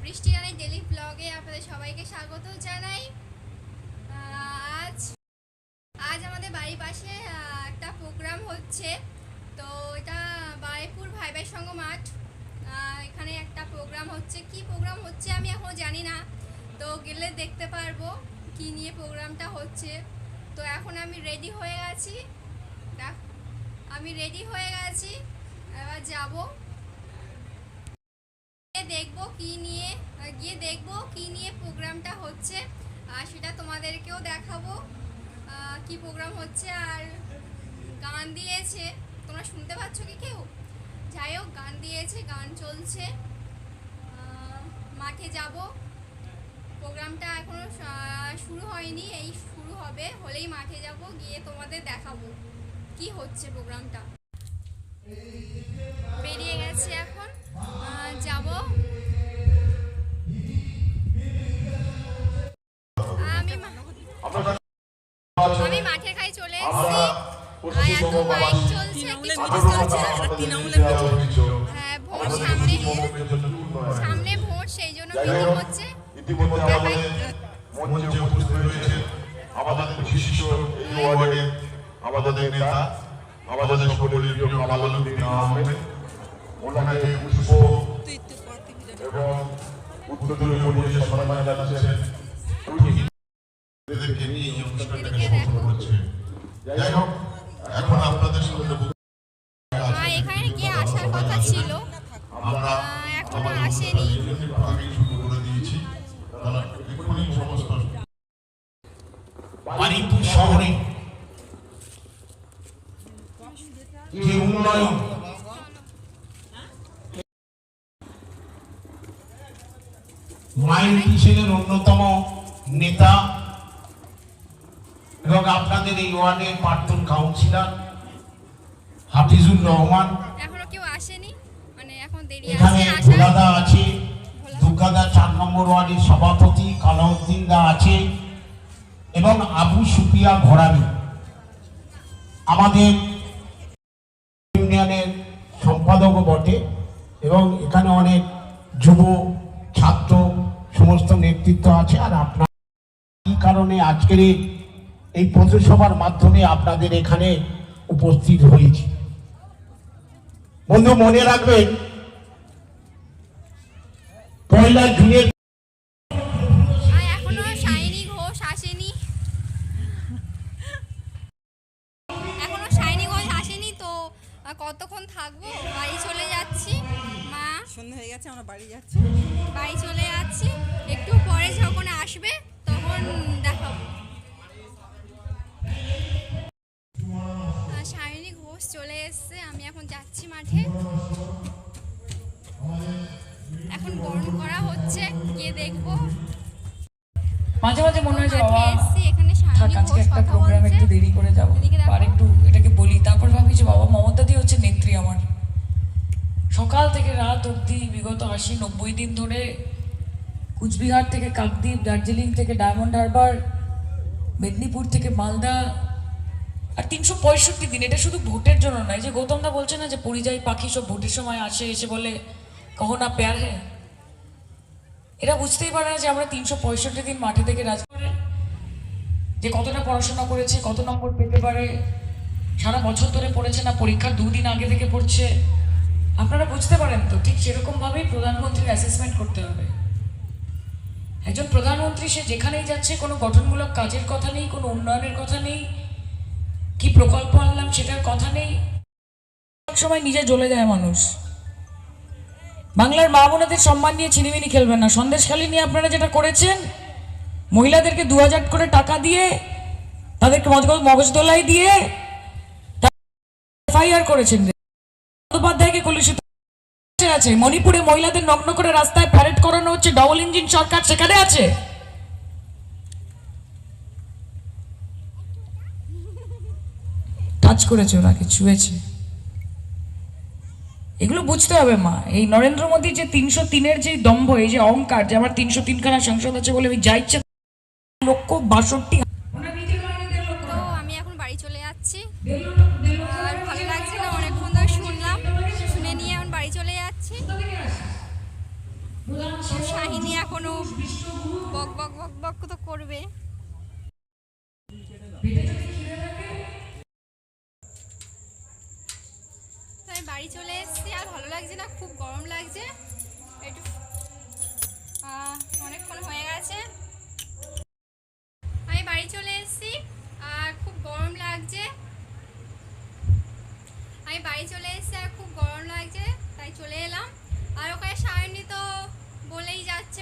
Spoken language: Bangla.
বৃষ্টি রানী ডেলি ব্লগে আপনাদের সবাইকে স্বাগত জানাই। আজ আজ আমাদের বাড়ির পাশে একটা প্রোগ্রাম হচ্ছে, তো এটা বারাইপুর ভাই ভাই সংঘ মাঠ। এখানে একটা প্রোগ্রাম হচ্ছে, কি প্রোগ্রাম হচ্ছে আমি এখনও জানি না, তো গেলে দেখতে পারবো কি নিয়ে প্রোগ্রামটা হচ্ছে। তো এখন আমি রেডি হয়ে গেছি, এবার যাবো, দেখবো কি নিয়ে প্রোগ্রামটা হচ্ছে, আর সেটা তোমাদেরকেও দেখাবো কি প্রোগ্রাম হচ্ছে। আর গান দিয়েছে, তোমরা শুনতে পাচ্ছ কি কেউ? যাই হোক, গান দিয়েছে, গান চলছে। মাঠে যাব, প্রোগ্রামটা এখনো শুরু হয়নি, এই শুরু হবে, হলেই মাঠে যাব, গিয়ে তোমাদের দেখাবো কি হচ্ছে প্রোগ্রামটা। বেরিয়ে গেছে, এখন যাব। আমি মাঠের কাছে চলে এসেছি, আর এত বাইক চলছে, হ্যাঁ ভোট সামনে ভোট, সেই জন্য মিটিং হচ্ছে। আমাদের বিশিষ্ট এই ওয়ার্ডের আমাদের নেতা, আমাদের সকলের প্রিয় কামাল উদ্দিন আহমেদ, ওনাকে পুষ্প এবং উত্তরীয় পরিবেশ সম্মান জানাচ্ছেন। যাই হোক, এখন আপনাদের সঙ্গে এখানে কি আসার কথা ছিল, এখনো আসেনি। বারুইপুর শহরে যে উন্নয়ন, মাইল কিশোরের অন্যতম নেতা এবং আপনাদের এই ওয়ার্ডের প্রাক্তন কাউন্সিলর হাফিজুর রহমান, এখনো কেউ আসেনি, মানে এখন দেরি আছে। এখানে ভোলাদা আছে, দুর্গাদা 4 নম্বর ওয়ার্ডের সভাপতি কালাউদ্দিন দা আছে এবং আবু সুফিয়া ঘোড়াবি আমাদের ইউনিয়নের সম্পাদকও বটে, এবং এখানে অনেক যুব ছাত্র সমস্ত নেতৃত্ব আছে। আর আপনার কি কারণে আজকের এই পথসভার মাধ্যমে আপনাদের এখানে উপস্থিত হয়েছি, বন্ধু মনে রাখবেন 1 জুনের এখনো শাইনি ঘোষ আসেনি, তো কতক্ষণ থাকবো? বাড়ি চলে যাচ্ছি, মা সন্ধ্যা হয়ে গেছে, আমরা বাড়ি চলে যাচ্ছি। একটু পরে যখন আসবে তখন দেখাবো। শাইনি ঘোষ চলে এসছে, আমি এখন যাচ্ছি মাঠে, এখন বরণ করা হচ্ছে, গিয়ে দেখবো। মাঝে মাঝে মনে হয় যে বাবা এখানে থাক, আজকে একটা প্রোগ্রাম একটু দেরি করে যাবো, আর একটু এটাকে বলি। তারপর ভাবি যে বাবা মমতা দি হচ্ছে নেত্রী আমার। সকাল থেকে রাত অবধি বিগত 80-90 দিন ধরে কুচবিহার থেকে কাকদ্বীপ, দার্জিলিং থেকে ডায়মন্ড হারবার, মেদিনীপুর থেকে মালদা, আর 365 দিন, এটা শুধু ভোটের জন্য নয়। যে গৌতম দা বলছে না যে পরিযায়ী পাখি সব ভোটের সময় আসে, এসে বলে কহো না প্যার হ্যাঁ, এরা বুঝতেই পারে না যে আমরা 365 দিন মাঠে থেকে রাজপথে যে কতটা পড়াশোনা করেছে, কত নম্বর পেতে পারে, সারা বছর ধরে পড়েছে না পরীক্ষার 2 দিন আগে থেকে পড়ছে, আপনারা বুঝতে পারেন তো। ঠিক সেরকমভাবেই প্রধানমন্ত্রীর অ্যাসেসমেন্ট করতে হবে। একজন প্রধানমন্ত্রী সে যেখানেই যাচ্ছে কোনো গঠনমূলক কাজের কথা নেই, কোনো উন্নয়নের কথা নেই, কি প্রকল্প আনলাম সেটার কথা নেই, সময় নিজে জ্বলে যায় মানুষ। বাংলার মা বোনেদের সম্মান নিয়ে ছিনিমিনি খেলবেন না। সন্দেশখালী নিয়ে আপনারা যেটা করেছেন, মহিলাদেরকে 2000 করে টাকা দিয়ে, তাদেরকে মগজদোলাই দিয়ে এফআইআর করেছেন, বন্দ্যোপাধ্যায়কে কলুষিত আছে। মণিপুরে মহিলাদের নগ্ন করে রাস্তায় প্যারেড করানো হচ্ছে, ডবল ইঞ্জিন সরকার সেখানে আছে। টাচ করেছে, ওনাকে ছুঁয়েছে, এগুলো বুঝতে হবে মা। এই নরেন্দ্র মোদী যে 303-এর যে দম্ভ, এই যে অহংকার, যে আমার 303খানা সংসদ আছে বলে আমি যা ইচ্ছে 1,62,000। তো আমি এখন বাড়ি চলে যাচ্ছি, আর ভালো লাগছে না, অনেকক্ষণ ধরে শুনলাম, শুনে নিয়ে এখন বাড়ি চলে যাচ্ছি। শাহিন বক বক বক বক তো করবে। আমি বাড়ি চলে এসেছি, আর ভালো লাগছে না, খুব গরম লাগছে। একটু অনেকক্ষণ হয়ে গেছে, আমি বাড়ি চলে এসেছি আর খুব গরম লাগছে। তাই চলে এলাম। আর ওখানে সায়নী তো বলেই যাচ্ছে